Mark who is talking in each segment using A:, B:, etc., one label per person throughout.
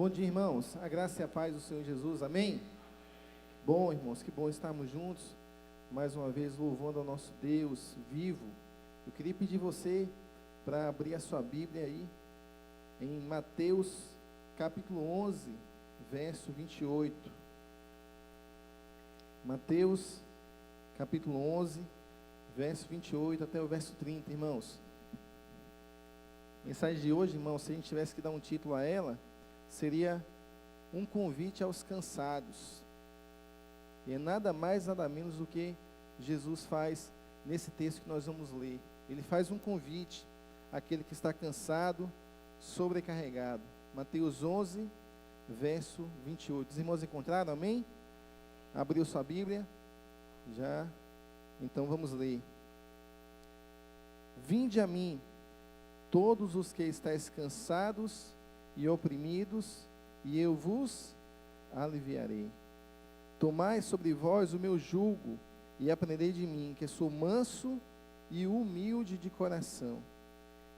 A: Bom dia, irmãos. A graça e a paz do Senhor Jesus. Amém? Bom, irmãos, que bom estarmos juntos, mais uma vez louvando ao nosso Deus vivo. Eu queria pedir você para abrir a sua Bíblia aí, em Mateus, capítulo 11, verso 28. Mateus, capítulo 11, verso 28 até o verso 30, irmãos. A mensagem de hoje, irmãos, se a gente tivesse que dar um título a ela, seria um convite aos cansados. E é nada mais, nada menos do que Jesus faz nesse texto que nós vamos ler. Ele faz um convite àquele que está cansado, sobrecarregado. Mateus 11, verso 28. Os irmãos encontraram, amém? Abriu sua Bíblia? Já? Então vamos ler. Vinde a mim, todos os que estáis cansados e oprimidos, e eu vos aliviarei. Tomai sobre vós o meu jugo, e aprendei de mim, que sou manso e humilde de coração,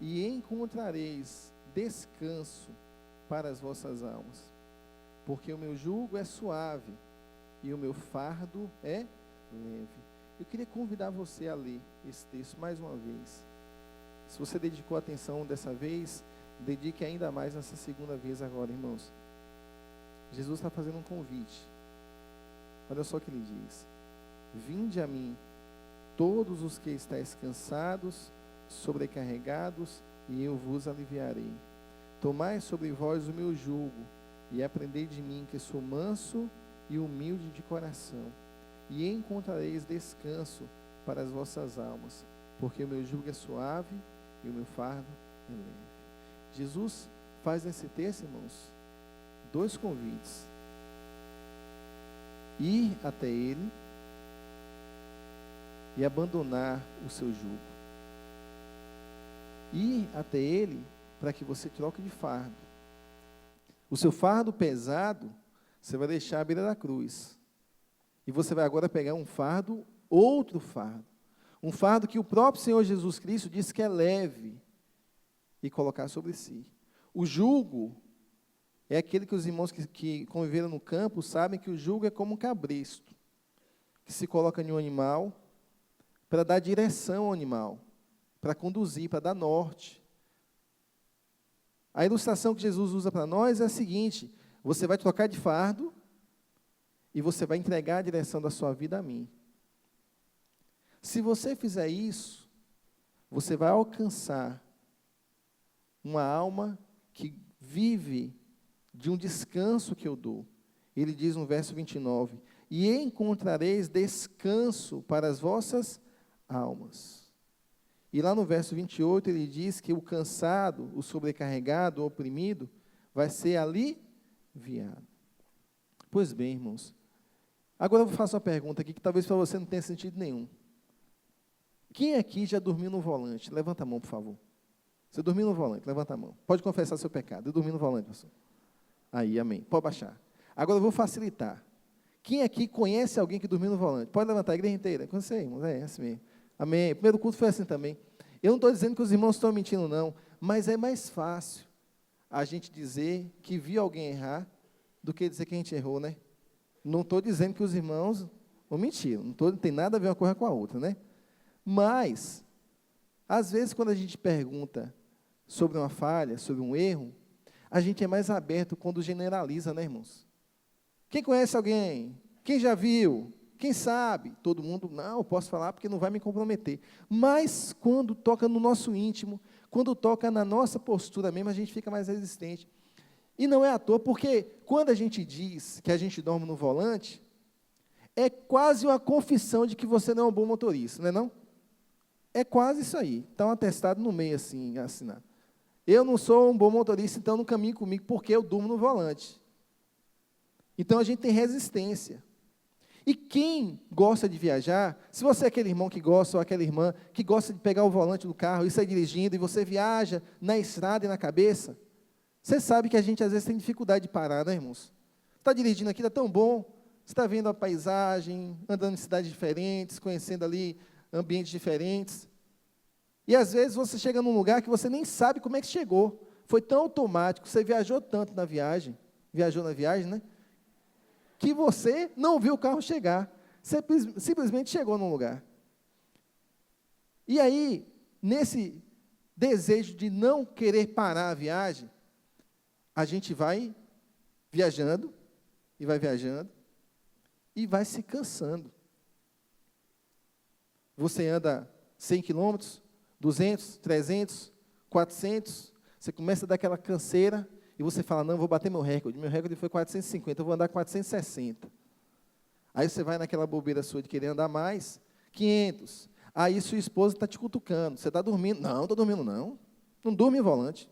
A: e encontrareis descanso para as vossas almas, porque o meu jugo é suave, e o meu fardo é leve. Eu queria convidar você a ler esse texto mais uma vez. Se você dedicou atenção dessa vez, dedique ainda mais nessa segunda vez agora, irmãos. Jesus está fazendo um convite. Olha só o que ele diz: vinde a mim, todos os que estáis cansados, sobrecarregados, e eu vos aliviarei. Tomai sobre vós o meu jugo, e aprendei de mim, que sou manso e humilde de coração, e encontrareis descanso para as vossas almas, porque o meu jugo é suave e o meu fardo é leve. Jesus faz nesse texto, irmãos, dois convites: ir até Ele e abandonar o seu jugo. Ir até Ele para que você troque de fardo. O seu fardo pesado, você vai deixar à beira da cruz. E você vai agora pegar um fardo, outro fardo. Um fardo que o próprio Senhor Jesus Cristo disse que é leve, e colocar sobre si. O jugo é aquele que os irmãos que conviveram no campo sabem que o jugo é como um cabresto, que se coloca em um animal para dar direção ao animal, para conduzir, para dar norte. A ilustração que Jesus usa para nós é a seguinte: você vai trocar de fardo e você vai entregar a direção da sua vida a mim. Se você fizer isso, você vai alcançar uma alma que vive de um descanso que eu dou. Ele diz no verso 29, e encontrareis descanso para as vossas almas. E lá no verso 28 ele diz que o cansado, o sobrecarregado, o oprimido, vai ser aliviado. Pois bem, irmãos, agora eu vou fazer uma pergunta aqui que talvez para você não tenha sentido nenhum. Quem aqui já dormiu no volante? Levanta a mão, por favor. Você dormiu no volante? Levanta a mão. Pode confessar seu pecado. Eu dormi no volante, pastor. Aí, amém. Pode baixar. Agora eu vou facilitar. Quem aqui conhece alguém que dormiu no volante? Pode levantar a igreja inteira. Conhece, irmãos? É assim mesmo. Amém. O primeiro culto foi assim também. Eu não estou dizendo que os irmãos estão mentindo, não. Mas é mais fácil a gente dizer que viu alguém errar do que dizer que a gente errou, né? Não estou dizendo que os irmãos não mentiram. Não tem nada a ver uma coisa com a outra, né? Mas, às vezes, quando a gente pergunta sobre uma falha, sobre um erro, a gente é mais aberto quando generaliza, né, irmãos? Quem conhece alguém? Quem já viu? Quem sabe? Todo mundo, não, eu posso falar porque não vai me comprometer. Mas quando toca no nosso íntimo, quando toca na nossa postura mesmo, a gente fica mais resistente. E não é à toa, porque quando a gente diz que a gente dorme no volante, é quase uma confissão de que você não é um bom motorista, não é não? É quase isso aí. Está um atestado no meio, assim, assinado. Eu não sou um bom motorista, então não caminhe comigo, porque eu durmo no volante. Então, a gente tem resistência. E quem gosta de viajar, se você é aquele irmão que gosta, ou aquela irmã que gosta de pegar o volante do carro e sair dirigindo, e você viaja na estrada e na cabeça, você sabe que a gente, às vezes, tem dificuldade de parar, né, irmãos? Está dirigindo aqui, está tão bom, você está vendo a paisagem, andando em cidades diferentes, conhecendo ali ambientes diferentes. E às vezes você chega num lugar que você nem sabe como é que chegou. Foi tão automático, você viajou tanto na viagem, viajou na viagem, né? Que você não viu o carro chegar. Você simplesmente chegou num lugar. E aí, nesse desejo de não querer parar a viagem, a gente vai viajando, e vai viajando, e vai se cansando. Você anda 100 quilômetros, 200, 300, 400, você começa a dar aquela canseira, e você fala, não, vou bater meu recorde foi 450, eu vou andar 460. Aí você vai naquela bobeira sua de querer andar mais, 500. Aí sua esposa está te cutucando, você está dormindo. Não, estou dormindo não. Não durme em volante.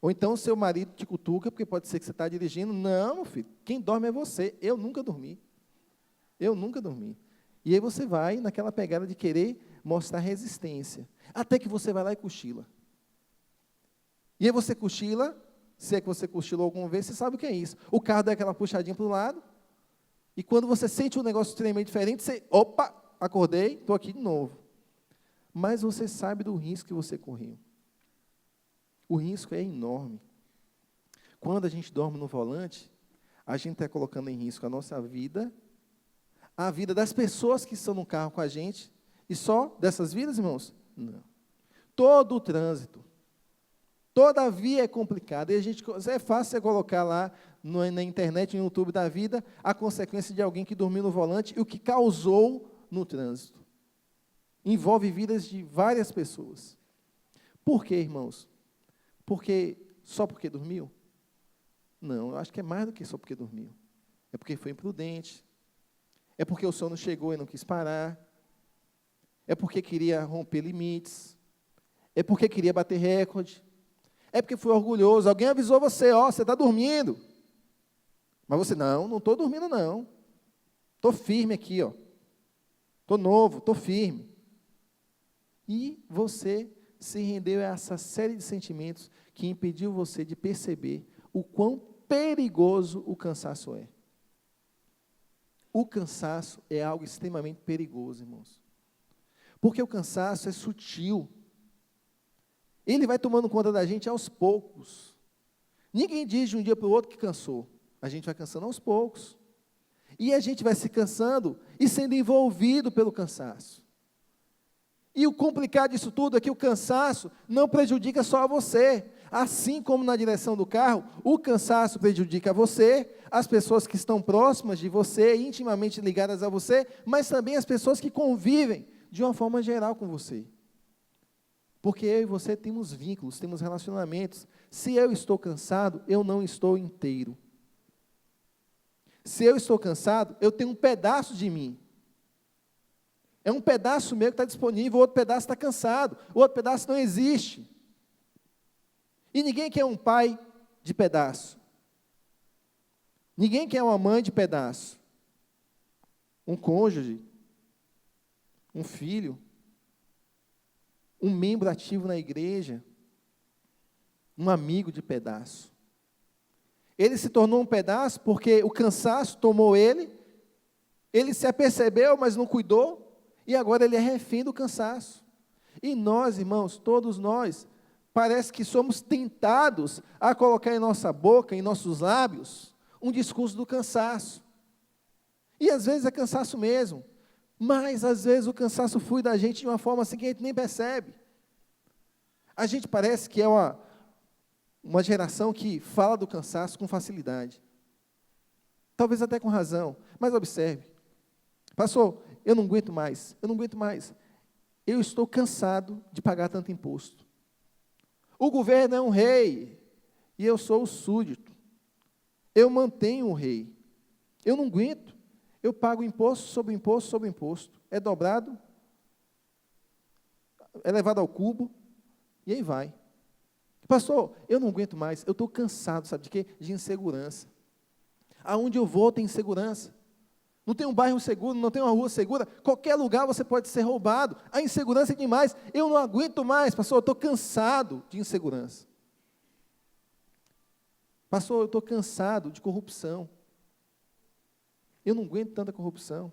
A: Ou então seu marido te cutuca, porque pode ser que você está dirigindo. Não, meu filho, quem dorme é você. Eu nunca dormi. Eu nunca dormi. E aí você vai naquela pegada de querer mostrar resistência. Até que você vai lá e cochila. E aí você cochila, se é que você cochilou alguma vez, você sabe o que é isso. O carro dá aquela puxadinha para o lado, e quando você sente um negócio extremamente diferente, você, opa, acordei, estou aqui de novo. Mas você sabe do risco que você correu. O risco é enorme. Quando a gente dorme no volante, a gente está colocando em risco a nossa vida, a vida das pessoas que estão no carro com a gente, e só dessas vidas, irmãos? Não. Todo o trânsito, toda a via é complicada, e é fácil você colocar lá na internet, no YouTube da vida, a consequência de alguém que dormiu no volante e o que causou no trânsito. Envolve vidas de várias pessoas. Por quê, irmãos? Só porque dormiu? Não, eu acho que é mais do que só porque dormiu. É porque foi imprudente. É porque o sono chegou e não quis parar. É porque queria romper limites. É porque queria bater recorde. É porque foi orgulhoso. Alguém avisou você, você está dormindo. Mas você, não estou dormindo não. Estou firme aqui, Estou novo, estou firme. E você se rendeu a essa série de sentimentos que impediu você de perceber o quão perigoso o cansaço é. O cansaço é algo extremamente perigoso, irmãos. Porque o cansaço é sutil. Ele vai tomando conta da gente aos poucos. Ninguém diz de um dia para o outro que cansou. A gente vai cansando aos poucos. E a gente vai se cansando e sendo envolvido pelo cansaço. E o complicado disso tudo é que o cansaço não prejudica só a você. Assim como na direção do carro, o cansaço prejudica você, as pessoas que estão próximas de você, intimamente ligadas a você, mas também as pessoas que convivem de uma forma geral com você. Porque eu e você temos vínculos, temos relacionamentos. Se eu estou cansado, eu não estou inteiro. Se eu estou cansado, eu tenho um pedaço de mim. É um pedaço meu que está disponível, o outro pedaço está cansado, o outro pedaço não existe. E ninguém quer um pai de pedaço. Ninguém quer uma mãe de pedaço. Um cônjuge, um filho, um membro ativo na igreja, um amigo de pedaço. Ele se tornou um pedaço porque o cansaço tomou ele se apercebeu, mas não cuidou, e agora ele é refém do cansaço. E nós, irmãos, todos nós, parece que somos tentados a colocar em nossa boca, em nossos lábios, um discurso do cansaço. E às vezes é cansaço mesmo, mas às vezes o cansaço flui da gente de uma forma assim que a gente nem percebe. A gente parece que é uma geração que fala do cansaço com facilidade. Talvez até com razão, mas observe. Pastor, eu não aguento mais. Eu estou cansado de pagar tanto imposto. O governo é um rei, e eu sou o súdito. Eu mantenho o rei. Eu não aguento. Eu pago imposto sobre imposto sobre imposto. É dobrado, é levado ao cubo, e aí vai. Pastor, eu não aguento mais, eu estou cansado, sabe de quê? De insegurança. Aonde eu vou tem insegurança. Não tem um bairro seguro, não tem uma rua segura, qualquer lugar você pode ser roubado. A insegurança é demais, eu não aguento mais, pastor, eu estou cansado de insegurança. Pastor, eu estou cansado de corrupção. Eu não aguento tanta corrupção.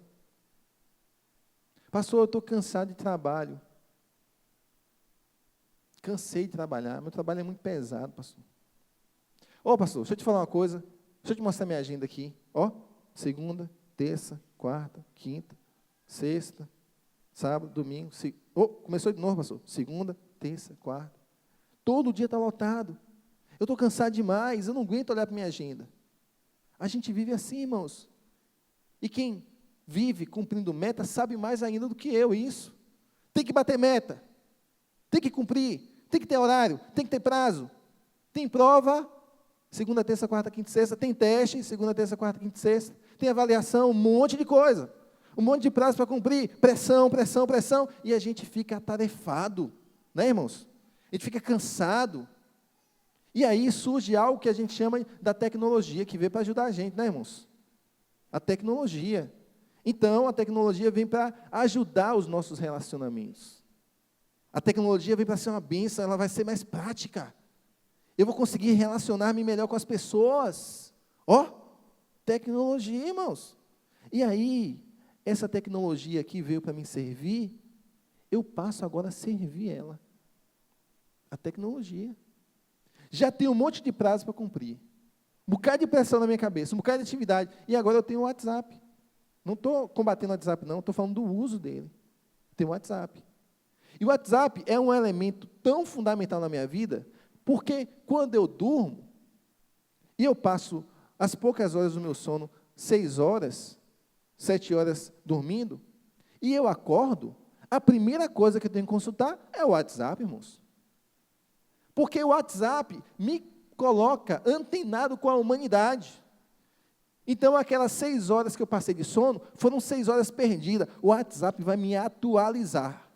A: Pastor, eu estou cansado de trabalho. Cansei de trabalhar, meu trabalho é muito pesado, pastor. Ô, pastor, deixa eu te falar uma coisa. Deixa eu te mostrar minha agenda aqui. Ó, segunda, terça, quarta, quinta, sexta, sábado, domingo. Começou de novo, pastor. Segunda, terça, quarta. Todo dia está lotado. Eu estou cansado demais, eu não aguento olhar para minha agenda. A gente vive assim, irmãos. E quem vive cumprindo meta sabe mais ainda do que eu isso. Tem que bater meta. Tem que cumprir. Tem que ter horário. Tem que ter prazo. Tem prova, segunda, terça, quarta, quinta e sexta. Tem teste, segunda, terça, quarta, quinta e sexta. Tem avaliação, um monte de coisa. Um monte de prazo para cumprir. Pressão, pressão, pressão. E a gente fica atarefado. Né, irmãos? A gente fica cansado. E aí surge algo que a gente chama da tecnologia, que veio para ajudar a gente, né, irmãos? A tecnologia. Então, a tecnologia vem para ajudar os nossos relacionamentos. A tecnologia vem para ser uma bênção, ela vai ser mais prática. Eu vou conseguir relacionar-me melhor com as pessoas. Ó, tecnologia, irmãos. E aí, essa tecnologia aqui veio para me servir, eu passo agora a servir ela. A tecnologia. Já tenho um monte de prazo para cumprir. Um bocado de pressão na minha cabeça, um bocado de atividade. E agora eu tenho o WhatsApp. Não estou combatendo o WhatsApp, não. Estou falando do uso dele. Tenho o WhatsApp. E o WhatsApp é um elemento tão fundamental na minha vida, porque quando eu durmo, e eu passo as poucas horas do meu sono, 6 horas, 7 horas dormindo, e eu acordo, a primeira coisa que eu tenho que consultar é o WhatsApp, irmãos. Porque o WhatsApp me coloca antenado com a humanidade. Então, aquelas 6 horas que eu passei de sono, foram 6 horas perdidas. O WhatsApp vai me atualizar.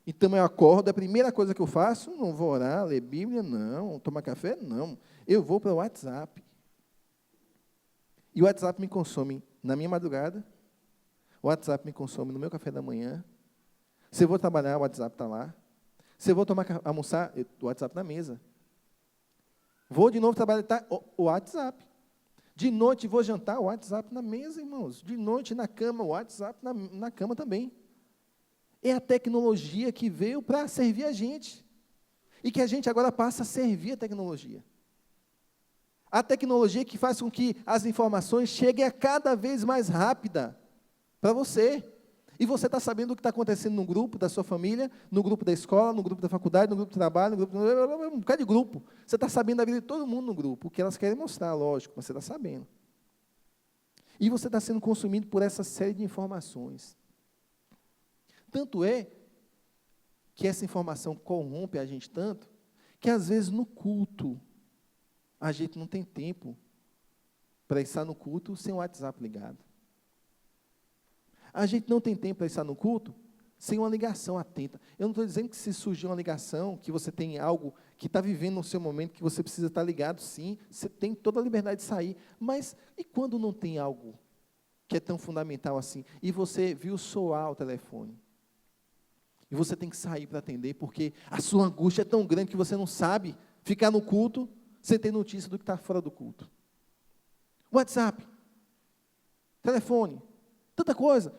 A: Então, eu acordo, a primeira coisa que eu faço, não vou orar, ler Bíblia, não, tomar café, não. Eu vou para o WhatsApp. E o WhatsApp me consome na minha madrugada, o WhatsApp me consome no meu café da manhã. Se eu vou trabalhar, o WhatsApp está lá. Se eu vou almoçar, o WhatsApp na mesa. Vou de novo trabalhar, tá, o WhatsApp. De noite vou jantar, o WhatsApp na mesa, irmãos. De noite na cama, o WhatsApp na cama também. É a tecnologia que veio para servir a gente. E que a gente agora passa a servir a tecnologia. A tecnologia que faz com que as informações cheguem a cada vez mais rápida para você. E você está sabendo o que está acontecendo no grupo da sua família, no grupo da escola, no grupo da faculdade, no grupo do trabalho, um bocado de grupo. Você está sabendo da vida de todo mundo no grupo, o que elas querem mostrar, lógico, mas você está sabendo. E você está sendo consumido por essa série de informações. Tanto é que essa informação corrompe a gente tanto, que às vezes no culto, a gente não tem tempo para estar no culto sem o WhatsApp ligado. A gente não tem tempo para estar no culto sem uma ligação atenta. Eu não estou dizendo que se surgir uma ligação, que você tem algo que está vivendo no seu momento, que você precisa estar ligado, sim, você tem toda a liberdade de sair. Mas e quando não tem algo que é tão fundamental assim, e você viu soar o telefone? E você tem que sair para atender, porque a sua angústia é tão grande que você não sabe ficar no culto sem ter notícia do que está fora do culto. WhatsApp, telefone, tanta coisa,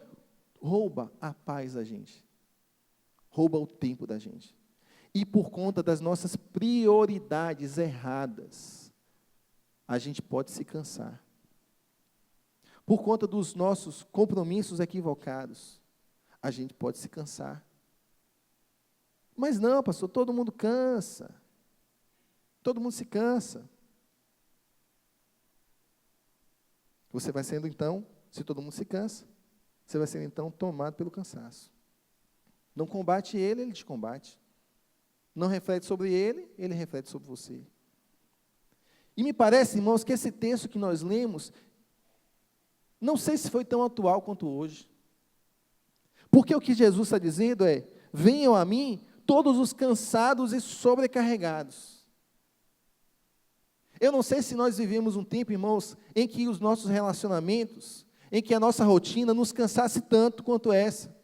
A: rouba a paz da gente, rouba o tempo da gente. E por conta das nossas prioridades erradas, a gente pode se cansar. Por conta dos nossos compromissos equivocados, a gente pode se cansar. Mas não, pastor, todo mundo cansa. Todo mundo se cansa. Você vai sendo, então, se todo mundo se cansa, você vai sendo, então, tomado pelo cansaço. Não combate ele, ele te combate. Não reflete sobre ele, ele reflete sobre você. E me parece, irmãos, que esse texto que nós lemos, não sei se foi tão atual quanto hoje. Porque o que Jesus está dizendo é, venham a mim todos os cansados e sobrecarregados. Eu não sei se nós vivemos um tempo, irmãos, em que os nossos relacionamentos, em que a nossa rotina nos cansasse tanto quanto essa.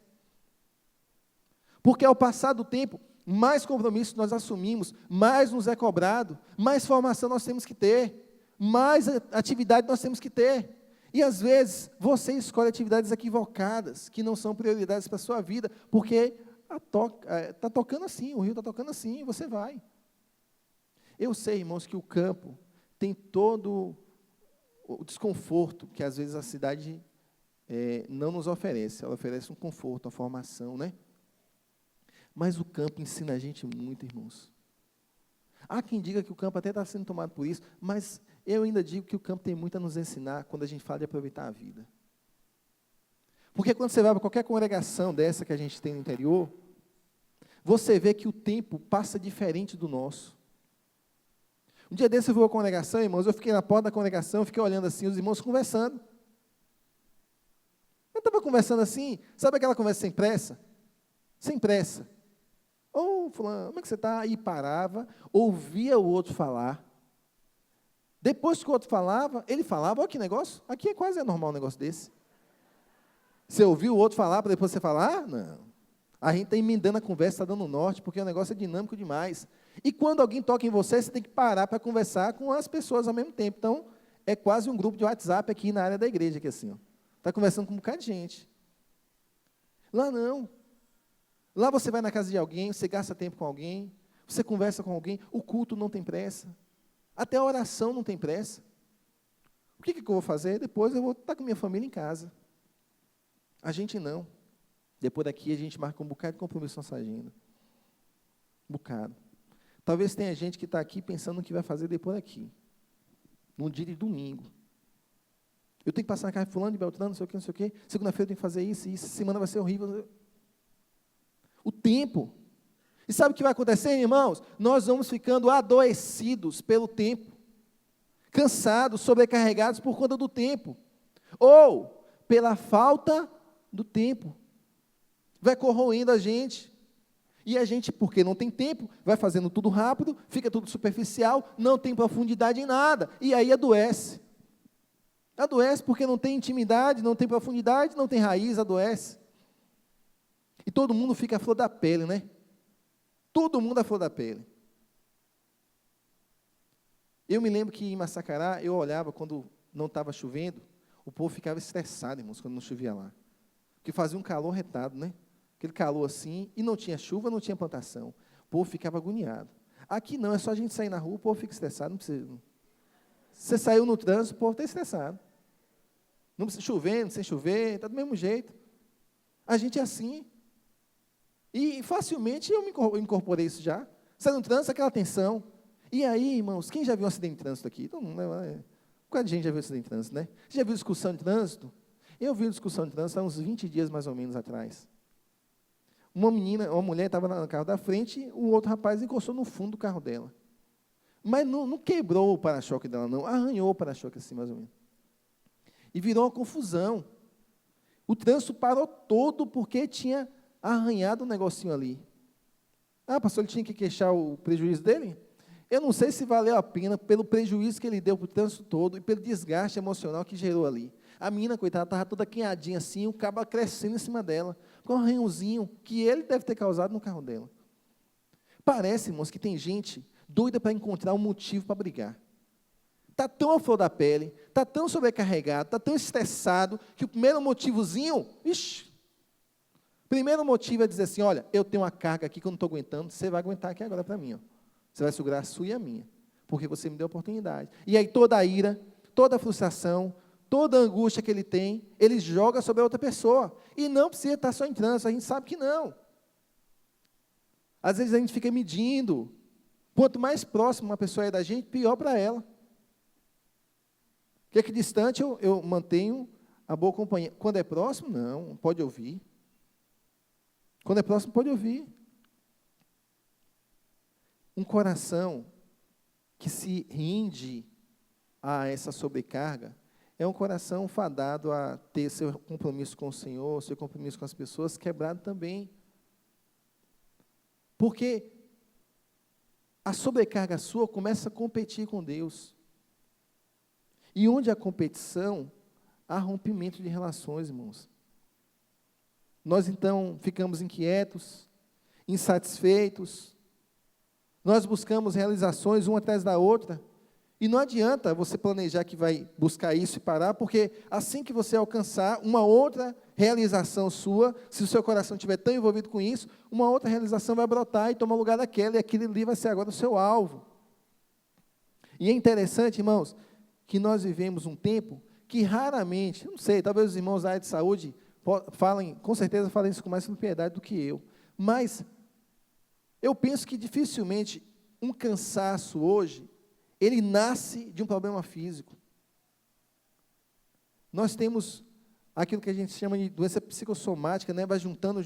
A: Porque ao passar do tempo, mais compromissos nós assumimos, mais nos é cobrado, mais formação nós temos que ter, mais atividade nós temos que ter. E às vezes você escolhe atividades equivocadas, que não são prioridades para a sua vida, porque está tocando assim, o rio está tocando assim, e você vai. Eu sei, irmãos, que o campo tem todo o desconforto que, às vezes, a cidade não nos oferece. Ela oferece um conforto, uma formação, né? Mas o campo ensina a gente muito, irmãos. Há quem diga que o campo até está sendo tomado por isso, mas eu ainda digo que o campo tem muito a nos ensinar quando a gente fala de aproveitar a vida. Porque quando você vai para qualquer congregação dessa que a gente tem no interior, você vê que o tempo passa diferente do nosso. Um dia desse eu fui à congregação, irmãos, eu fiquei na porta da congregação, fiquei olhando assim, os irmãos conversando. Eu estava conversando assim, sabe aquela conversa sem pressa? Sem pressa. Ô, fulano, como é que você está? E parava, ouvia o outro falar. Depois que o outro falava, ele falava, olha que negócio, aqui é quase normal um negócio desse. Você ouviu o outro falar para depois você falar? Não. A gente está emendando a conversa, está dando norte, porque o negócio é dinâmico demais. E quando alguém toca em você, você tem que parar para conversar com as pessoas ao mesmo tempo. Então, é quase um grupo de WhatsApp aqui na área da igreja, aqui assim, está conversando com um bocado de gente. Lá não. Lá você vai na casa de alguém, você gasta tempo com alguém, você conversa com alguém, o culto não tem pressa. Até a oração não tem pressa. O que eu vou fazer? Depois eu vou estar com minha família em casa. A gente não. Depois daqui a gente marca um bocado de compromisso na nossa agenda. Um bocado. Talvez tenha gente que está aqui pensando no que vai fazer depois daqui. Num dia de domingo. Eu tenho que passar na casa de fulano, de Beltrano, não sei o quê, não sei o quê. Segunda-feira eu tenho que fazer isso, isso. Semana vai ser horrível. O tempo. E sabe o que vai acontecer, irmãos? Nós vamos ficando adoecidos pelo tempo. Cansados, sobrecarregados por conta do tempo. Ou pela falta do tempo. Vai corroendo a gente. E a gente, porque não tem tempo, vai fazendo tudo rápido, fica tudo superficial, não tem profundidade em nada. E aí adoece. Adoece porque não tem intimidade, não tem profundidade, não tem raiz, adoece. E todo mundo fica à flor da pele, né? Todo mundo à flor da pele. Eu me lembro que em Massacará, eu olhava quando não estava chovendo, o povo ficava estressado, irmãos, quando não chovia lá. Porque fazia um calor retado, né? Aquele calor assim, e não tinha chuva, não tinha plantação. O povo ficava agoniado. Aqui não, é só a gente sair na rua, o povo fica estressado, não precisa. Você saiu no trânsito, o povo está estressado. Não precisa chovendo, sem chover, está do mesmo jeito. A gente é assim. E facilmente eu me incorporei isso já. Sai no trânsito, aquela tensão. E aí, irmãos, quem já viu um acidente de trânsito aqui? Todo mundo, quanta gente já viu um acidente de trânsito, né? Você já viu discussão de trânsito? Eu vi discussão de trânsito há uns 20 dias, mais ou menos, atrás. Uma mulher estava no carro da frente, o outro rapaz encostou no fundo do carro dela. Mas não quebrou o para-choque dela, não. Arranhou o para-choque assim, mais ou menos. E virou uma confusão. O trânsito parou todo porque tinha arranhado um negocinho ali. Ah, pastor, ele tinha que queixar o prejuízo dele? Eu não sei se valeu a pena pelo prejuízo que ele deu para o trânsito todo e pelo desgaste emocional que gerou ali. A menina, coitada, estava toda quinhadinha assim, o cabo crescendo em cima dela, com um arranhãozinho que ele deve ter causado no carro dela. Parece, irmãos, que tem gente doida para encontrar um motivo para brigar. Está tão à flor da pele, está tão sobrecarregado, está tão estressado, que o primeiro motivozinho, primeiro motivo é dizer assim, olha, eu tenho uma carga aqui que eu não estou aguentando, você vai aguentar aqui agora para mim. Ó. Você vai segurar a sua e a minha, porque você me deu a oportunidade. E aí toda a ira, toda a frustração, toda a angústia que ele tem, ele joga sobre a outra pessoa. E não precisa estar só em trânsito, a gente sabe que não. Às vezes a gente fica medindo. Quanto mais próximo uma pessoa é da gente, pior para ela. Porque aqui distante eu mantenho a boa companhia. Quando é próximo, não, pode ouvir. Quando é próximo, pode ouvir. Um coração que se rende a essa sobrecarga é um coração fadado a ter seu compromisso com o Senhor, seu compromisso com as pessoas quebrado também. Porque a sobrecarga sua começa a competir com Deus. E onde há competição, há rompimento de relações, irmãos. Nós, então, ficamos inquietos, insatisfeitos, nós buscamos realizações uma atrás da outra, e não adianta você planejar que vai buscar isso e parar, porque assim que você alcançar uma outra realização sua, se o seu coração estiver tão envolvido com isso, uma outra realização vai brotar e tomar lugar daquela, e aquele ali vai ser agora o seu alvo. E é interessante, irmãos, que nós vivemos um tempo que raramente, não sei, talvez os irmãos da área de saúde falem, com certeza falem isso com mais propriedade do que eu, mas eu penso que dificilmente um cansaço hoje, ele nasce de um problema físico. Nós temos aquilo que a gente chama de doença psicossomática, né? Vai juntando.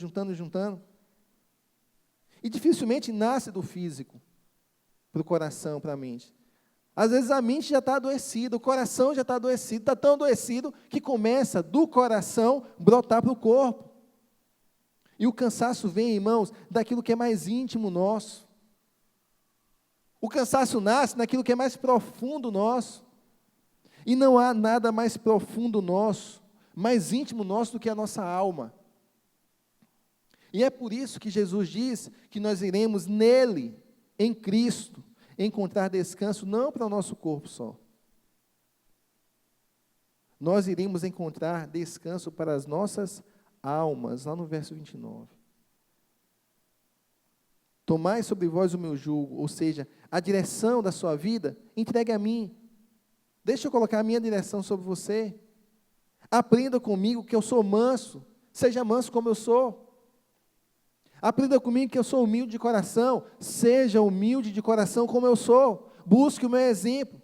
A: E dificilmente nasce do físico, para o coração, para a mente. Às vezes a mente já está adoecida, o coração já está adoecido, está tão adoecido que começa do coração brotar para o corpo. E o cansaço vem, irmãos, daquilo que é mais íntimo nosso. O cansaço nasce naquilo que é mais profundo nosso. E não há nada mais profundo nosso, mais íntimo nosso do que a nossa alma. E é por isso que Jesus diz que nós iremos nele, em Cristo, encontrar descanso não para o nosso corpo só. Nós iremos encontrar descanso para as nossas almas, lá no verso 29. Tomai sobre vós o meu jugo, ou seja, a direção da sua vida, entregue a mim. Deixa eu colocar a minha direção sobre você. Aprenda comigo que eu sou manso, seja manso como eu sou. Aprenda comigo que eu sou humilde de coração, seja humilde de coração como eu sou. Busque o meu exemplo.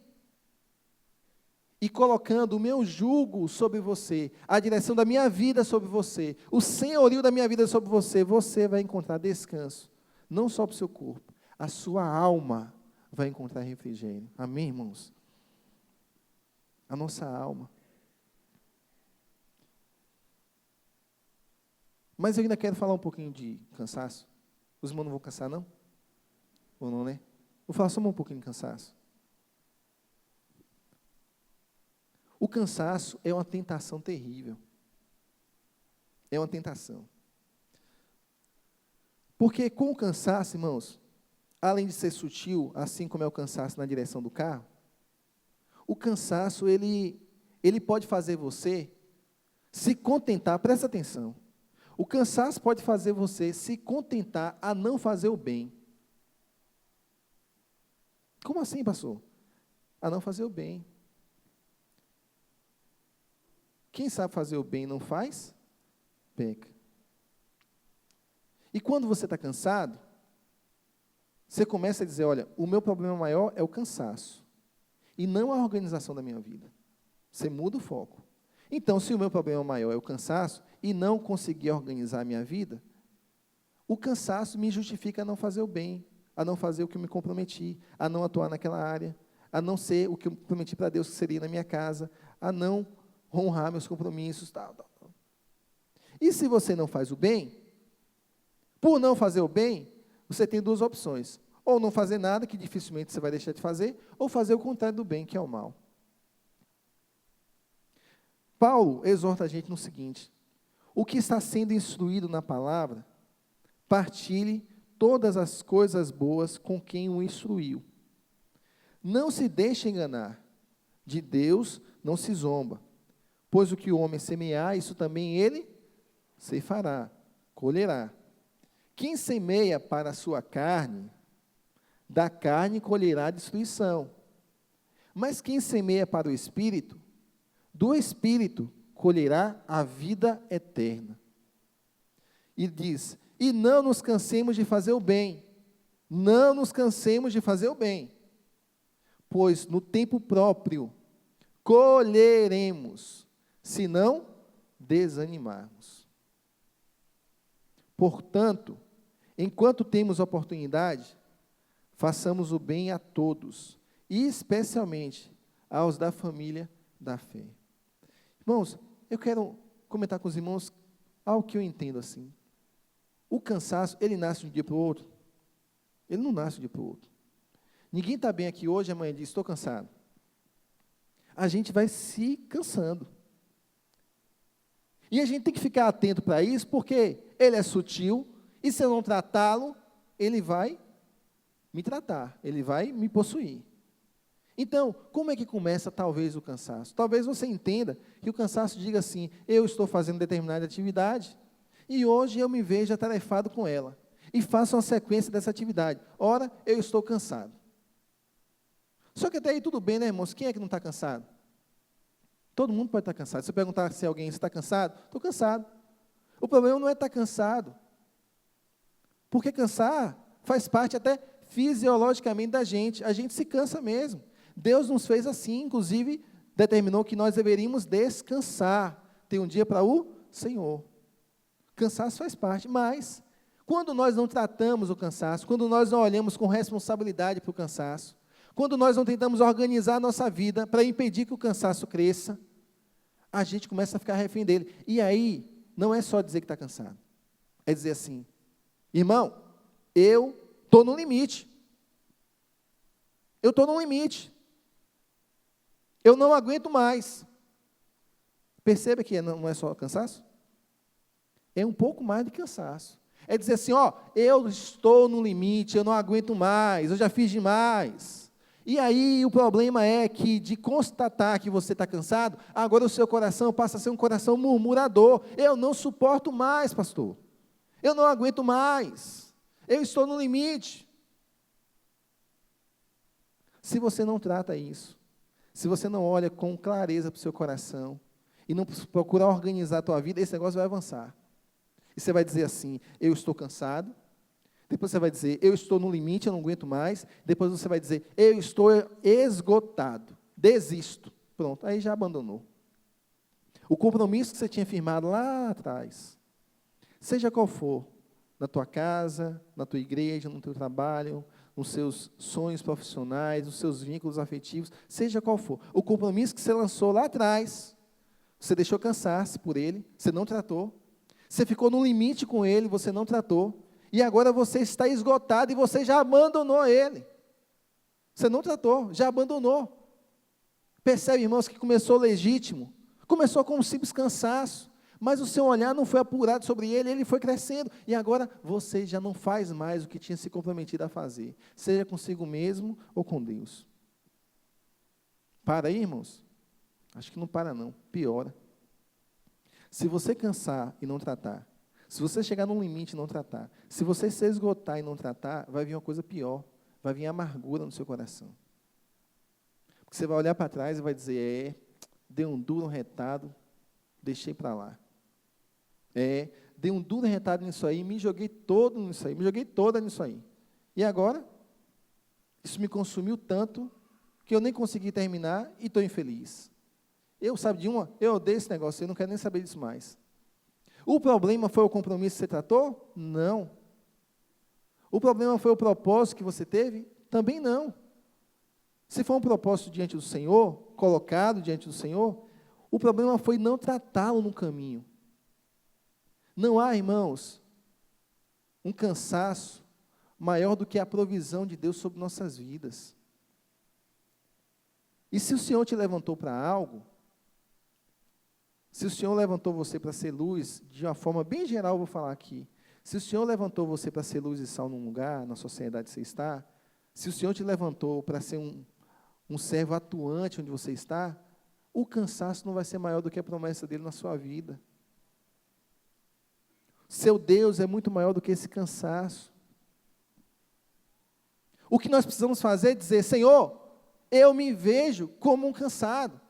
A: E colocando o meu jugo sobre você, a direção da minha vida sobre você, o senhorio da minha vida sobre você, você vai encontrar descanso. Não só para o seu corpo, a sua alma vai encontrar refrigério. Amém, irmãos? A nossa alma. Mas eu ainda quero falar um pouquinho de cansaço. Os irmãos não vão cansar, não? Ou não, né? Vou falar só um pouquinho de cansaço. O cansaço é uma tentação terrível. É uma tentação. Porque com o cansaço, irmãos, além de ser sutil, assim como é o cansaço na direção do carro, o cansaço, ele pode fazer você se contentar, presta atenção, o cansaço pode fazer você se contentar a não fazer o bem. Como assim, pastor? A não fazer o bem. Quem sabe fazer o bem e não faz, peca. E quando você está cansado, você começa a dizer, olha, o meu problema maior é o cansaço, e não a organização da minha vida. Você muda o foco. Então, se o meu problema maior é o cansaço, e não conseguir organizar a minha vida, o cansaço me justifica a não fazer o bem, a não fazer o que eu me comprometi, a não atuar naquela área, a não ser o que eu prometi para Deus que seria na minha casa, a não honrar meus compromissos, tal. E se você não faz o bem, por não fazer o bem, você tem duas opções. Ou não fazer nada, que dificilmente você vai deixar de fazer, ou fazer o contrário do bem, que é o mal. Paulo exorta a gente no seguinte: o que está sendo instruído na palavra, partilhe todas as coisas boas com quem o instruiu. Não se deixe enganar, de Deus não se zomba, pois o que o homem semear, isso também ele ceifará, colherá. Quem semeia para a sua carne, da carne colherá destruição. Mas quem semeia para o Espírito, do Espírito colherá a vida eterna. E diz, e não nos cansemos de fazer o bem, não nos cansemos de fazer o bem, pois no tempo próprio colheremos, se não desanimarmos. Portanto, enquanto temos oportunidade, façamos o bem a todos, e especialmente aos da família da fé. Irmãos, eu quero comentar com os irmãos algo que eu entendo assim. O cansaço, ele nasce de um dia para o outro? Ele não nasce de um dia para o outro. Ninguém está bem aqui hoje, amanhã diz, estou cansado. A gente vai se cansando. E a gente tem que ficar atento para isso, porque ele é sutil, e se eu não tratá-lo, ele vai me tratar, ele vai me possuir. Então, como é que começa talvez o cansaço? Talvez você entenda que o cansaço diga assim, eu estou fazendo determinada atividade, e hoje eu me vejo atarefado com ela, e faço uma sequência dessa atividade. Ora, eu estou cansado. Só que até aí tudo bem, né, irmãos? Quem é que não está cansado? Todo mundo pode estar cansado. Se eu perguntar se alguém está cansado, estou cansado. O problema não é estar cansado. Porque cansar faz parte até fisiologicamente da gente. A gente se cansa mesmo. Deus nos fez assim, inclusive determinou que nós deveríamos descansar. Ter um dia para o Senhor. Cansaço faz parte, mas quando nós não tratamos o cansaço, quando nós não olhamos com responsabilidade para o cansaço, quando nós não tentamos organizar a nossa vida para impedir que o cansaço cresça, a gente começa a ficar refém dele. E aí, não é só dizer que está cansado, é dizer assim, irmão, eu estou no limite. Eu estou no limite. Eu não aguento mais. Perceba que não é só cansaço? É um pouco mais de cansaço. É dizer assim, ó, eu estou no limite, eu não aguento mais, eu já fiz demais. E aí o problema é que de constatar que você está cansado, agora o seu coração passa a ser um coração murmurador. Eu não suporto mais, pastor. Eu não aguento mais. Eu estou no limite. Se você não trata isso, se você não olha com clareza para o seu coração, e não procura organizar a tua vida, esse negócio vai avançar. E você vai dizer assim, eu estou cansado. Depois você vai dizer, eu estou no limite, eu não aguento mais. Depois você vai dizer, eu estou esgotado, desisto. Pronto, aí já abandonou. O compromisso que você tinha firmado lá atrás, seja qual for, na tua casa, na tua igreja, no teu trabalho, nos seus sonhos profissionais, nos seus vínculos afetivos, seja qual for. O compromisso que você lançou lá atrás, você deixou cansar-se por ele, você não tratou. Você ficou no limite com ele, você não tratou. E agora você está esgotado e você já abandonou ele. Você não tratou, já abandonou. Percebe, irmãos, que começou legítimo. Começou com um simples cansaço. Mas o seu olhar não foi apurado sobre ele, ele foi crescendo. E agora você já não faz mais o que tinha se comprometido a fazer. Seja consigo mesmo ou com Deus. Para aí, irmãos? Acho que não para não, piora. Se você cansar e não tratar, se você chegar num limite e não tratar, se você se esgotar e não tratar, vai vir uma coisa pior, vai vir amargura no seu coração. Porque você vai olhar para trás e vai dizer, dei um duro retado, deixei para lá. Dei um duro retado nisso aí, me joguei todo nisso aí, me joguei toda nisso aí. E agora, isso me consumiu tanto, que eu nem consegui terminar e estou infeliz. Sabe de uma? Eu odeio esse negócio, eu não quero nem saber disso mais. O problema foi o compromisso que você tratou? Não. O problema foi o propósito que você teve? Também não. Se for um propósito diante do Senhor, colocado diante do Senhor, o problema foi não tratá-lo no caminho. Não há, irmãos, um cansaço maior do que a provisão de Deus sobre nossas vidas. E se o Senhor te levantou para algo, se o Senhor levantou você para ser luz, de uma forma bem geral, eu vou falar aqui. Se o Senhor levantou você para ser luz e sal num lugar, na sociedade que você está, se o Senhor te levantou para ser um servo atuante onde você está, o cansaço não vai ser maior do que a promessa dele na sua vida. Seu Deus é muito maior do que esse cansaço. O que nós precisamos fazer é dizer, Senhor, eu me vejo como um cansado.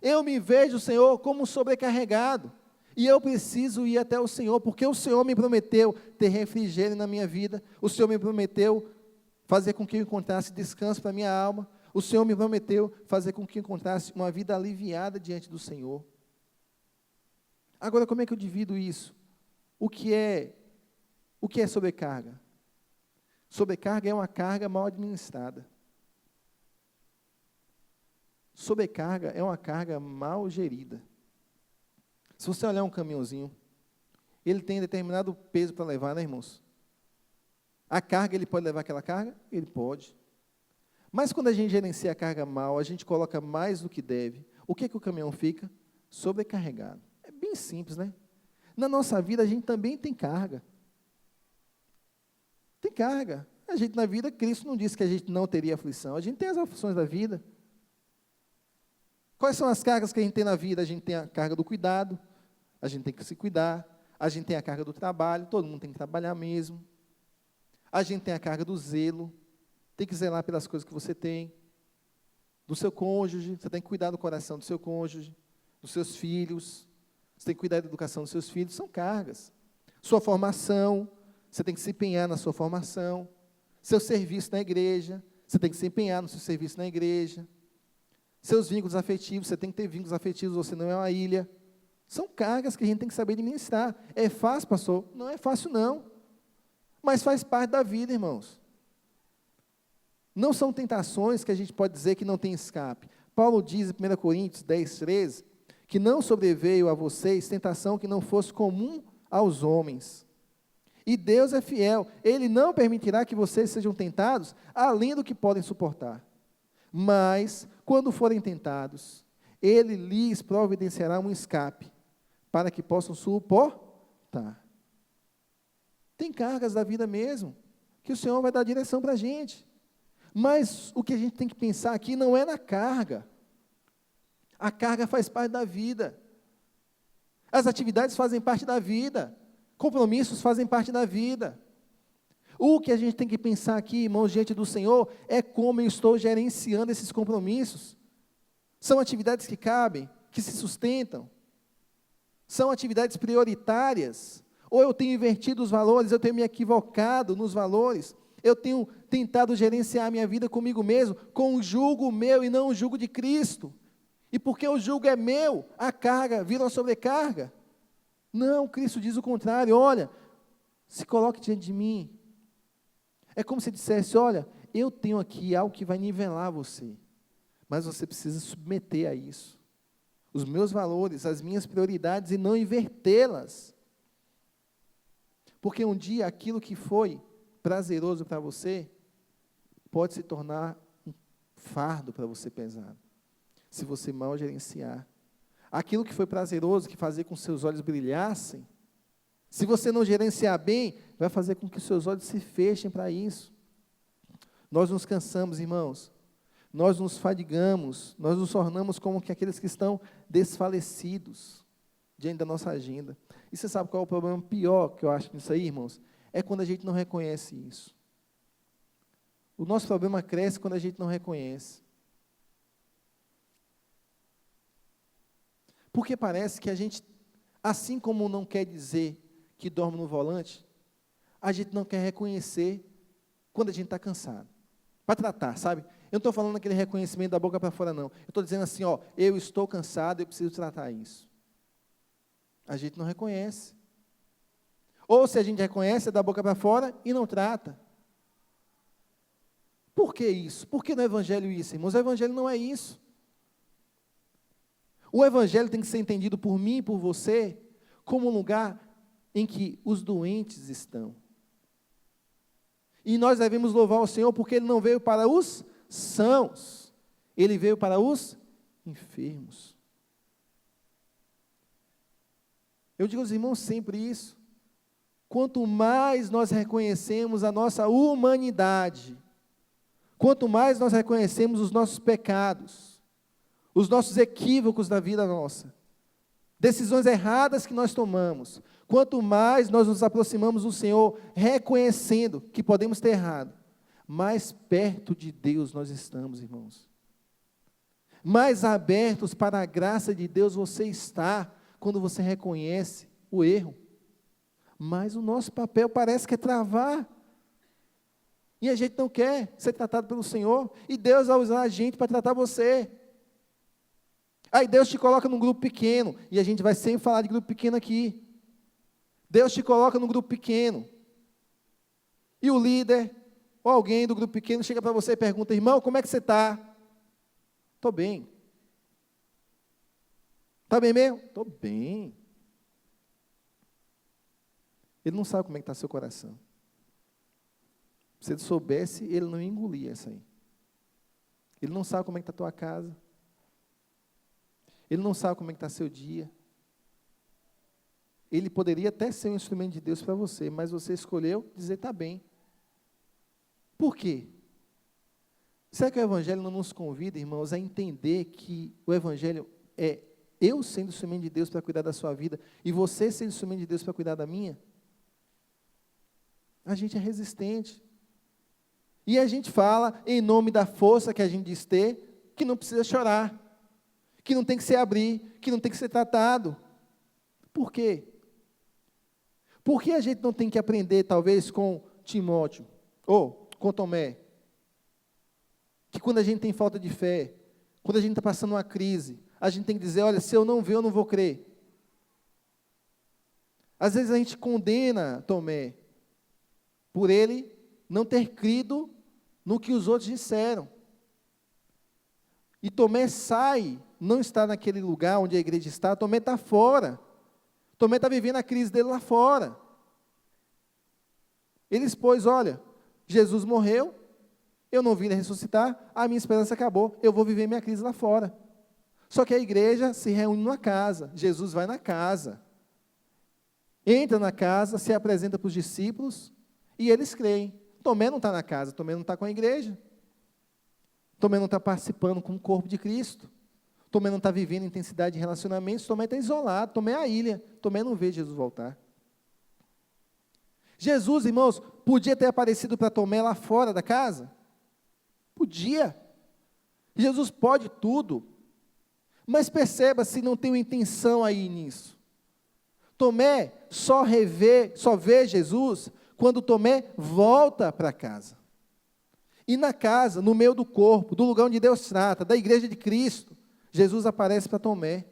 A: Eu me vejo, Senhor, como um sobrecarregado. E eu preciso ir até o Senhor, porque o Senhor me prometeu ter refrigério na minha vida. O Senhor me prometeu fazer com que eu encontrasse descanso para a minha alma. O Senhor me prometeu fazer com que eu encontrasse uma vida aliviada diante do Senhor. Agora, como é que eu divido isso? O que é sobrecarga? Sobrecarga é uma carga mal administrada. Sobrecarga é uma carga mal gerida. Se você olhar um caminhãozinho, ele tem determinado peso para levar, né, irmãos? A carga, ele pode levar aquela carga? Ele pode. Mas quando a gente gerencia a carga mal, a gente coloca mais do que deve, o que o caminhão fica? Sobrecarregado. É bem simples, né? Na nossa vida, a gente também tem carga. Tem carga. A gente, na vida, Cristo não disse que a gente não teria aflição. A gente tem as aflições da vida. Quais são as cargas que a gente tem na vida? A gente tem a carga do cuidado, a gente tem que se cuidar, a gente tem a carga do trabalho, todo mundo tem que trabalhar mesmo. A gente tem a carga do zelo, tem que zelar pelas coisas que você tem. do seu cônjuge, você tem que cuidar do coração do seu cônjuge, dos seus filhos, você tem que cuidar da educação dos seus filhos, são cargas. Sua formação, você tem que se empenhar na sua formação. Seu serviço na igreja, você tem que se empenhar no seu serviço na igreja. Seus vínculos afetivos, você tem que ter vínculos afetivos, você não é uma ilha. São cargas que a gente tem que saber administrar. É fácil, pastor? Não é fácil, não. Mas faz parte da vida, irmãos. Não são tentações que a gente pode dizer que não tem escape. Paulo diz em 1 Coríntios 10, 13, que não sobreveio a vocês tentação que não fosse comum aos homens. E Deus é fiel, Ele não permitirá que vocês sejam tentados além do que podem suportar. Mas, quando forem tentados, Ele lhes providenciará um escape, para que possam suportar. Tem cargas da vida mesmo, que o Senhor vai dar direção para a gente. Mas o que a gente tem que pensar aqui não é na carga. A carga faz parte da vida. As atividades fazem parte da vida. Compromissos fazem parte da vida. O que a gente tem que pensar aqui, irmãos, diante do Senhor, é como eu estou gerenciando esses compromissos. São atividades que cabem, que se sustentam. São atividades prioritárias. Ou eu tenho invertido os valores, eu tenho me equivocado nos valores. Eu tenho tentado gerenciar a minha vida comigo mesmo, com um jugo meu e não um jugo de Cristo. E porque o jugo é meu, a carga vira uma sobrecarga. Não, Cristo diz o contrário. Olha, se coloque diante de mim. É como se dissesse, olha, eu tenho aqui algo que vai nivelar você, mas você precisa submeter a isso. Os meus valores, as minhas prioridades, e não invertê-las. Porque um dia aquilo que foi prazeroso para você, pode se tornar um fardo para você pesado, se você mal gerenciar. Aquilo que foi prazeroso, que fazia com que seus olhos brilhassem, se você não gerenciar bem, vai fazer com que os seus olhos se fechem para isso. Nós nos cansamos, irmãos, nós nos fadigamos, nós nos tornamos como que aqueles que estão desfalecidos diante da nossa agenda. E você sabe qual é o problema pior que eu acho nisso aí, irmãos? É quando a gente não reconhece isso. O nosso problema cresce quando a gente não reconhece. Porque parece que a gente, assim como não quer dizer que dorme no volante, a gente não quer reconhecer quando a gente está cansado. Para tratar, sabe? Eu não estou falando aquele reconhecimento da boca para fora, não. Eu estou dizendo assim, ó, eu estou cansado, eu preciso tratar isso. A gente não reconhece. Ou se a gente reconhece, é da boca para fora e não trata. Por que isso? Por que no Evangelho isso, irmãos? O Evangelho não é isso. O Evangelho tem que ser entendido por mim e por você como um lugar em que os doentes estão. E nós devemos louvar o Senhor porque Ele não veio para os sãos, Ele veio para os enfermos. Eu digo aos irmãos sempre isso. Quanto mais nós reconhecemos a nossa humanidade, quanto mais nós reconhecemos os nossos pecados, os nossos equívocos da vida nossa, decisões erradas que nós tomamos, quanto mais nós nos aproximamos do Senhor, reconhecendo que podemos ter errado, mais perto de Deus nós estamos, irmãos. Mais abertos para a graça de Deus você está, quando você reconhece o erro. Mas o nosso papel parece que é travar. E a gente não quer ser tratado pelo Senhor. E Deus vai usar a gente para tratar você. Aí Deus te coloca num grupo pequeno. E a gente vai sempre falar de grupo pequeno aqui. Deus te coloca num grupo pequeno. E o líder, ou alguém do grupo pequeno, chega para você e pergunta, irmão, como é que você está? Estou bem. Está bem mesmo? Estou bem. Ele não sabe como é que está seu coração. Se ele soubesse, ele não engolia essa aí. Ele não sabe como é que está a tua casa. Ele não sabe como é que está seu dia. Ele poderia até ser um instrumento de Deus para você, mas você escolheu dizer está bem. Por quê? Será que o Evangelho não nos convida, irmãos, a entender que o Evangelho é eu sendo instrumento de Deus para cuidar da sua vida e você sendo instrumento de Deus para cuidar da minha? A gente é resistente. E a gente fala, em nome da força que a gente diz ter, que não precisa chorar, que não tem que se abrir, que não tem que ser tratado. Por quê? Por que a gente não tem que aprender, talvez, com Timóteo, ou com Tomé, que quando a gente tem falta de fé, quando a gente está passando uma crise, a gente tem que dizer, olha, se eu não ver, eu não vou crer. Às vezes a gente condena Tomé, por ele não ter crido no que os outros disseram. E Tomé sai, não está naquele lugar onde a igreja está, Tomé está fora. Tomé está vivendo a crise dele lá fora. Ele expôs, olha, Jesus morreu, eu não vim ressuscitar, a minha esperança acabou, eu vou viver minha crise lá fora. Só que a igreja se reúne numa casa, Jesus vai na casa, entra na casa, se apresenta para os discípulos, e eles creem. Tomé não está na casa, Tomé não está com a igreja. Tomé não está participando com o corpo de Cristo. Tomé não está vivendo intensidade de relacionamentos, Tomé está isolado, Tomé é a ilha, Tomé não vê Jesus voltar. Jesus, irmãos, podia ter aparecido para Tomé lá fora da casa? Podia. Jesus pode tudo. Mas perceba se não tem uma intenção aí nisso. Tomé só vê Jesus quando Tomé volta para casa. E na casa, no meio do corpo, do lugar onde Deus trata, da igreja de Cristo, Jesus aparece para Tomé.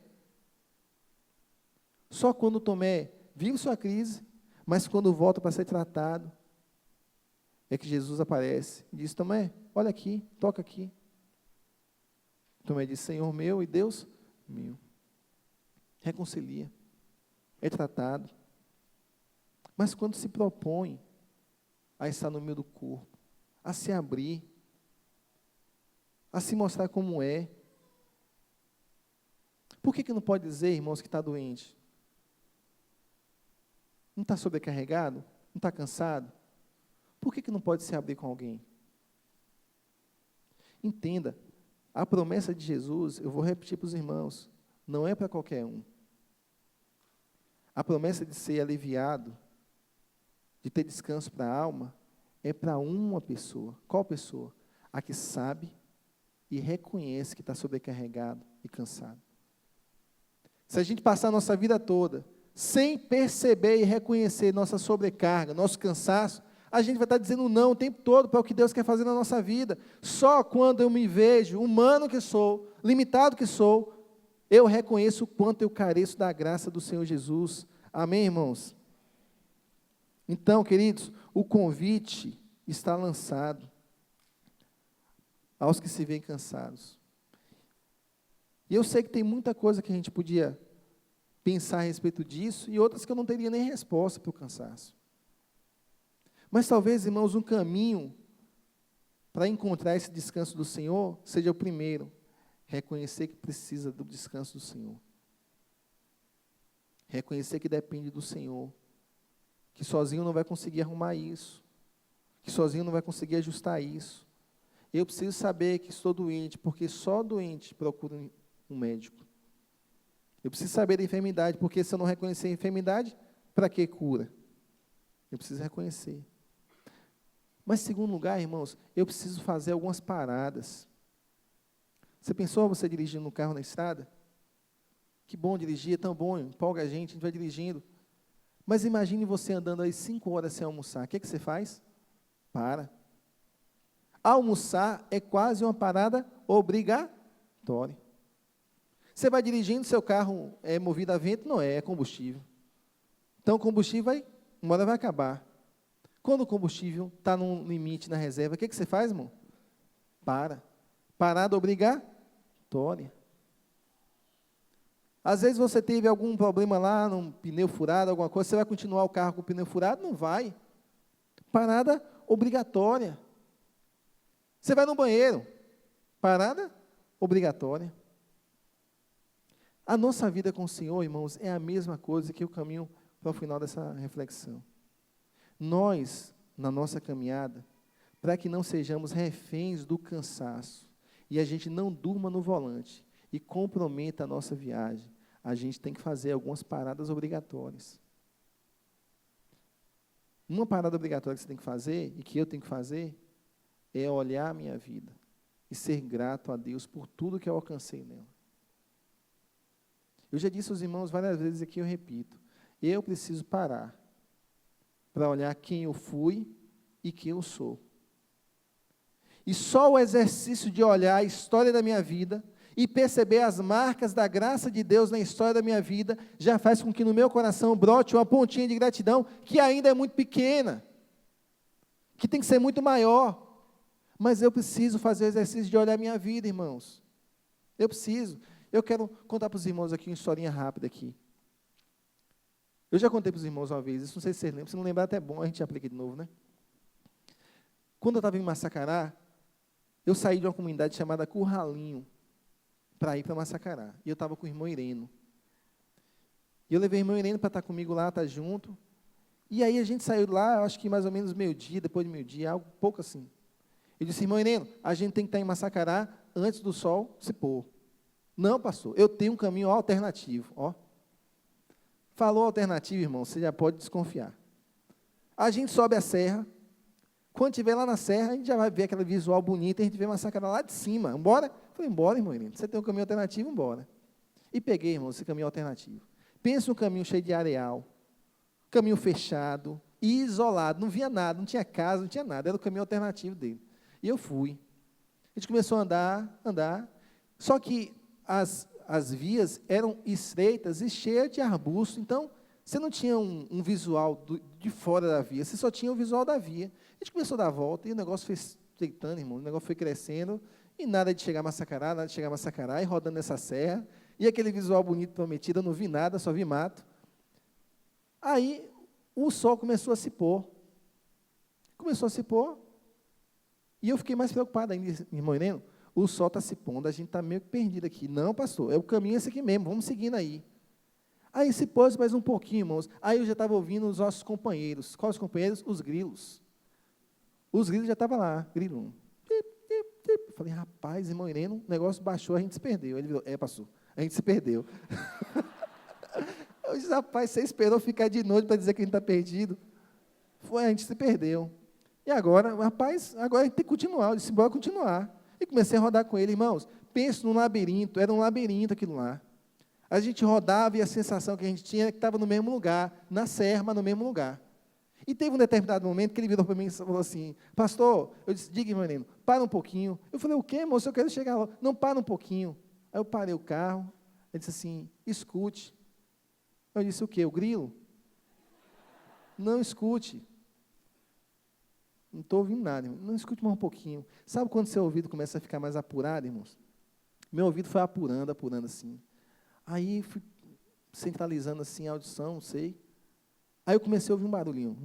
A: Só quando Tomé vive sua crise, mas quando volta para ser tratado, é que Jesus aparece e diz, Tomé, olha aqui, toca aqui. Tomé diz, Senhor meu e Deus meu. Reconcilia. É tratado. Mas quando se propõe a estar no meio do corpo, a se abrir, a se mostrar como é, por que não pode dizer, irmãos, que está doente? Não está sobrecarregado? Não está cansado? Por que não pode se abrir com alguém? Entenda, a promessa de Jesus, eu vou repetir para os irmãos, não é para qualquer um. A promessa de ser aliviado, de ter descanso para a alma, é para uma pessoa. Qual pessoa? A que sabe e reconhece que está sobrecarregado e cansado. Se a gente passar a nossa vida toda sem perceber e reconhecer nossa sobrecarga, nosso cansaço, a gente vai estar dizendo não o tempo todo para o que Deus quer fazer na nossa vida. Só quando eu me vejo, humano que sou, limitado que sou, eu reconheço o quanto eu careço da graça do Senhor Jesus. Amém, irmãos? Então, queridos, o convite está lançado aos que se veem cansados. E eu sei que tem muita coisa que a gente podia pensar a respeito disso, e outras que eu não teria nem resposta para o cansaço. Mas talvez, irmãos, um caminho para encontrar esse descanso do Senhor seja o primeiro, reconhecer que precisa do descanso do Senhor. Reconhecer que depende do Senhor, que sozinho não vai conseguir arrumar isso, que sozinho não vai conseguir ajustar isso. Eu preciso saber que estou doente, porque só doente procura um médico. Eu preciso saber da enfermidade, porque se eu não reconhecer a enfermidade, para que cura? Eu preciso reconhecer. Mas, em segundo lugar, irmãos, eu preciso fazer algumas paradas. Você pensou você dirigindo no carro na estrada? Que bom dirigir, é tão bom, empolga a gente vai dirigindo. Mas imagine você andando aí 5 horas sem almoçar. O que você faz? Para. Almoçar é quase uma parada obrigatória. Você vai dirigindo, seu carro é movido a vento? Não é combustível. Então, o combustível uma hora vai acabar. Quando o combustível está num limite na reserva, o que você faz, irmão? Para. Parada obrigatória. Às vezes você teve algum problema lá, num pneu furado, alguma coisa, você vai continuar o carro com o pneu furado? Não vai. Parada obrigatória. Você vai no banheiro? Parada obrigatória. A nossa vida com o Senhor, irmãos, é a mesma coisa que o caminho para o final dessa reflexão. Nós, na nossa caminhada, para que não sejamos reféns do cansaço, e a gente não durma no volante, e comprometa a nossa viagem, a gente tem que fazer algumas paradas obrigatórias. Uma parada obrigatória que você tem que fazer, e que eu tenho que fazer, é olhar a minha vida. e ser grato a Deus por tudo que eu alcancei nela. Eu já disse aos irmãos várias vezes aqui, eu repito, eu preciso parar para olhar quem eu fui e quem eu sou. E só o exercício de olhar a história da minha vida e perceber as marcas da graça de Deus na história da minha vida já faz com que no meu coração brote uma pontinha de gratidão que ainda é muito pequena, que tem que ser muito maior. Mas eu preciso fazer o exercício de olhar a minha vida, irmãos. Eu preciso. Eu quero contar para os irmãos aqui uma historinha rápida aqui. Eu já contei para os irmãos uma vez, isso não sei se vocês lembram, se não lembrar até é bom, a gente aplica de novo, né? Quando eu estava em Massacará, eu saí de uma comunidade chamada Curralinho, para ir para Massacará. E eu estava com o irmão Ireno. E eu levei o irmão Ireno para estar comigo lá, estar junto. E aí a gente saiu lá, acho que mais ou menos meio-dia, depois de meio-dia, algo pouco assim. Eu disse, irmão Ireno, a gente tem que estar em Massacará antes do sol se pôr. Não, pastor, eu tenho um caminho alternativo. Ó. Falou alternativo, irmão, você já pode desconfiar. A gente sobe a serra. Quando estiver lá na serra, a gente já vai ver aquele visual bonito, a gente vê Massacará lá de cima. Embora? Falei, embora, irmão Irene, você tem um caminho alternativo, embora. E peguei, irmão, esse caminho alternativo. Pensa um caminho cheio de areal, caminho fechado e isolado, não via nada, não tinha casa, não tinha nada, era o caminho alternativo dele. E eu fui. A gente começou a andar, só que as vias eram estreitas e cheias de arbustos, então você não tinha um visual de fora da via, você só tinha o visual da via. A gente começou a dar a volta e o negócio foi estreitando, irmão, o negócio foi crescendo, e nada de chegar a Massacará, e rodando nessa serra, e aquele visual bonito prometido, eu não vi nada, só vi mato. Aí, o sol começou a se pôr, e eu fiquei mais preocupado ainda, irmão Ireno, o sol está se pondo, a gente está meio que perdido aqui. Não, pastor, é o caminho esse aqui mesmo, vamos seguindo aí. Aí se pôs mais um pouquinho, irmãos, aí eu já estava ouvindo os nossos companheiros. Quais os companheiros? Os grilos. Os grilos já estavam lá, grilo 1. Falei, rapaz, irmão Ireno, o negócio baixou, a gente se perdeu. Ele virou, pastor, a gente se perdeu. Eu disse, rapaz, você esperou ficar de noite para dizer que a gente está perdido? Foi, a gente se perdeu. E agora, rapaz, agora a gente tem que continuar. Eu disse, bora continuar. E comecei a rodar com ele, irmãos, penso num labirinto, era um labirinto aquilo lá. A gente rodava e a sensação que a gente tinha era que estava no mesmo lugar, na serra, mas no mesmo lugar. E teve um determinado momento que ele virou para mim e falou assim, pastor, eu disse, diga, irmão Ireno, para um pouquinho. Eu falei, o quê, moço, eu quero chegar lá. Não, para um pouquinho. Aí eu parei o carro, ele disse assim, escute. Eu disse, o quê, o grilo? Não escute. Não estou ouvindo nada, irmão. Não escute mais um pouquinho. Sabe quando seu ouvido começa a ficar mais apurado, irmãos? Meu ouvido foi apurando assim. Aí fui centralizando assim a audição, não sei. Aí eu comecei a ouvir um barulhinho.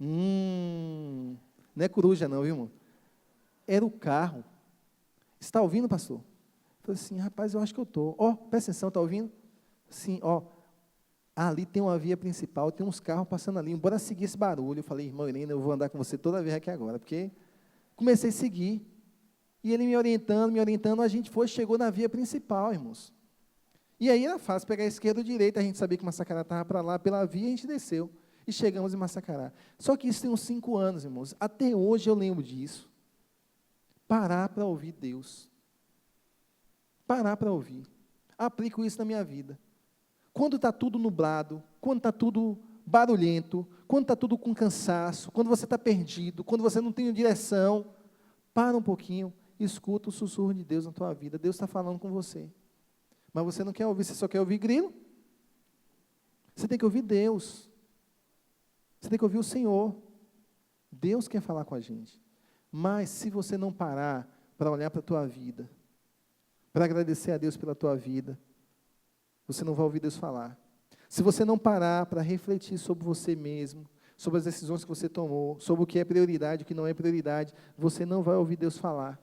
A: Não é coruja não, viu, irmão? Era o carro. Você está ouvindo, pastor? Eu falei assim, rapaz, eu acho que eu estou. Ó, presta atenção, está ouvindo? Sim, ó. Ali tem uma via principal, tem uns carros passando ali. Bora seguir esse barulho. Eu falei, irmão Irene, eu vou andar com você toda vez aqui agora, porque comecei a seguir. E ele me orientando, a gente chegou na via principal, irmãos. E aí era fácil pegar a esquerda ou a direita, a gente sabia que Massacará estava para lá, pela via, a gente desceu. E chegamos em Massacará. Só que isso tem uns 5 anos, irmãos. Até hoje eu lembro disso. Parar para ouvir Deus. Parar para ouvir. Aplico isso na minha vida. Quando está tudo nublado, quando está tudo barulhento, quando está tudo com cansaço, quando você está perdido, quando você não tem direção, para um pouquinho, escuta o sussurro de Deus na tua vida. Deus está falando com você. Mas você não quer ouvir, você só quer ouvir grilo. Você tem que ouvir Deus. Você tem que ouvir o Senhor. Deus quer falar com a gente. Mas se você não parar para olhar para a tua vida, para agradecer a Deus pela tua vida, você não vai ouvir Deus falar. Se você não parar para refletir sobre você mesmo, sobre as decisões que você tomou, sobre o que é prioridade, o que não é prioridade, você não vai ouvir Deus falar.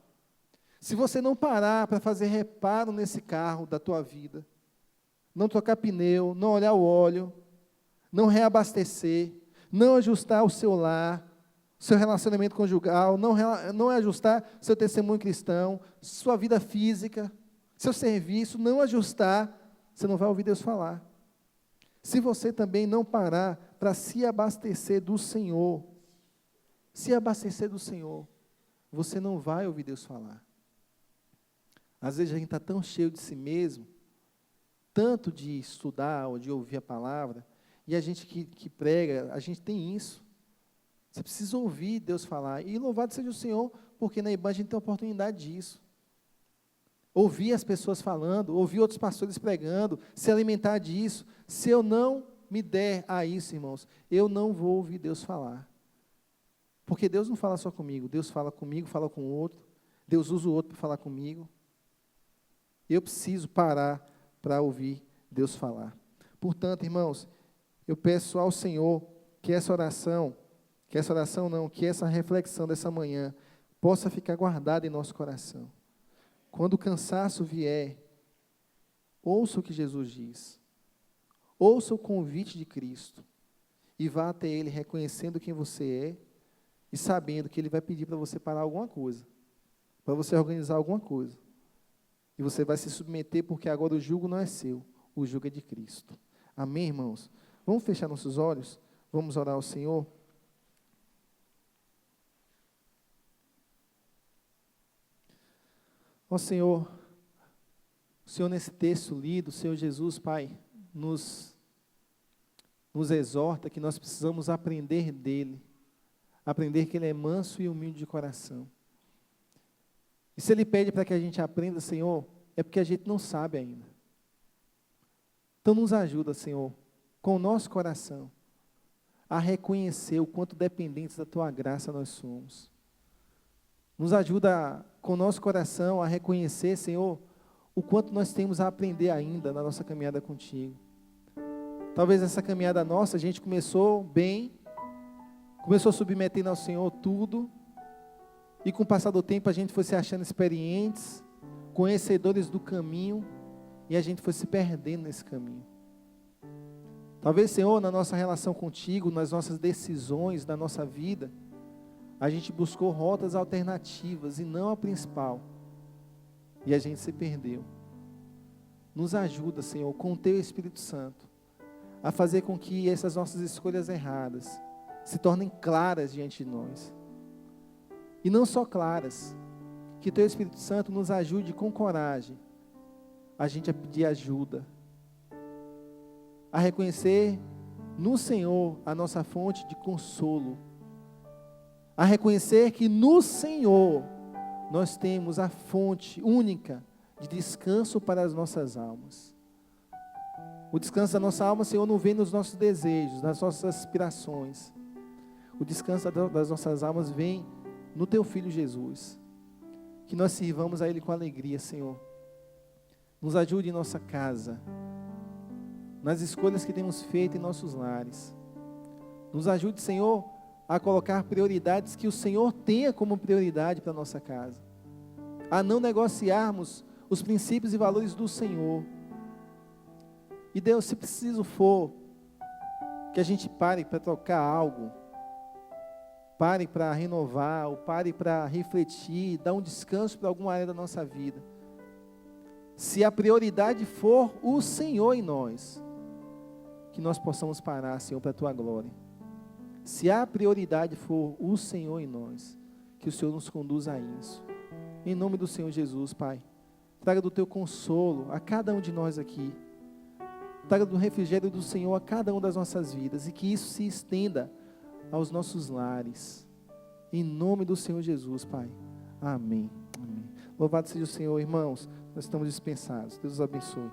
A: Se você não parar para fazer reparo nesse carro da tua vida, não trocar pneu, não olhar o óleo, não reabastecer, não ajustar o seu lar, seu relacionamento conjugal, não ajustar seu testemunho cristão, sua vida física, seu serviço, não ajustar, você não vai ouvir Deus falar. Se você também não parar para se abastecer do Senhor, você não vai ouvir Deus falar. Às vezes a gente está tão cheio de si mesmo, tanto de estudar ou de ouvir a palavra, e a gente que prega, a gente tem isso. Você precisa ouvir Deus falar. E louvado seja o Senhor, porque na IBAN a gente tem a oportunidade disso. Ouvir as pessoas falando, ouvir outros pastores pregando, se alimentar disso. Se eu não me der a isso, irmãos, eu não vou ouvir Deus falar. Porque Deus não fala só comigo, Deus fala comigo, fala com o outro. Deus usa o outro para falar comigo. Eu preciso parar para ouvir Deus falar. Portanto, irmãos, eu peço ao Senhor que essa reflexão dessa manhã possa ficar guardada em nosso coração. Quando o cansaço vier, ouça o que Jesus diz. Ouça o convite de Cristo e vá até Ele reconhecendo quem você é e sabendo que Ele vai pedir para você parar alguma coisa, para você organizar alguma coisa. E você vai se submeter, porque agora o jugo não é seu, o jugo é de Cristo. Amém, irmãos? Vamos fechar nossos olhos? Vamos orar ao Senhor? Ó Senhor, o Senhor nesse texto lido, o Senhor Jesus, Pai, nos exorta que nós precisamos aprender dEle, aprender que Ele é manso e humilde de coração. E se Ele pede para que a gente aprenda, Senhor, é porque a gente não sabe ainda. Então nos ajuda, Senhor, com o nosso coração, a reconhecer o quanto dependentes da Tua graça nós somos. Nos ajuda com o nosso coração a reconhecer, Senhor, o quanto nós temos a aprender ainda na nossa caminhada contigo. Talvez essa caminhada nossa, a gente começou bem, começou submetendo ao Senhor tudo, e com o passar do tempo a gente foi se achando experientes, conhecedores do caminho, e a gente foi se perdendo nesse caminho. Talvez, Senhor, na nossa relação contigo, nas nossas decisões, na nossa vida, a gente buscou rotas alternativas e não a principal. E a gente se perdeu. Nos ajuda, Senhor, com o Teu Espírito Santo, a fazer com que essas nossas escolhas erradas se tornem claras diante de nós. E não só claras, que Teu Espírito Santo nos ajude com coragem a gente a pedir ajuda, a reconhecer no Senhor a nossa fonte de consolo, a reconhecer que no Senhor nós temos a fonte única de descanso para as nossas almas. O descanso da nossa alma, Senhor, não vem nos nossos desejos, nas nossas aspirações. O descanso das nossas almas vem no Teu Filho Jesus. Que nós sirvamos a Ele com alegria, Senhor. Nos ajude em nossa casa, nas escolhas que temos feito em nossos lares. Nos ajude, Senhor, a colocar prioridades que o Senhor tenha como prioridade para a nossa casa. A não negociarmos os princípios e valores do Senhor. E Deus, se preciso for, que a gente pare para trocar algo, pare para renovar, ou pare para refletir, dar um descanso para alguma área da nossa vida. Se a prioridade for o Senhor em nós, que nós possamos parar, Senhor, para a Tua glória. Se a prioridade for o Senhor em nós, que o Senhor nos conduza a isso. Em nome do Senhor Jesus, Pai, traga do Teu consolo a cada um de nós aqui. Traga do refrigério do Senhor a cada uma das nossas vidas, e que isso se estenda aos nossos lares. Em nome do Senhor Jesus, Pai. Amém. Amém. Louvado seja o Senhor, irmãos. Nós estamos dispensados. Deus os abençoe.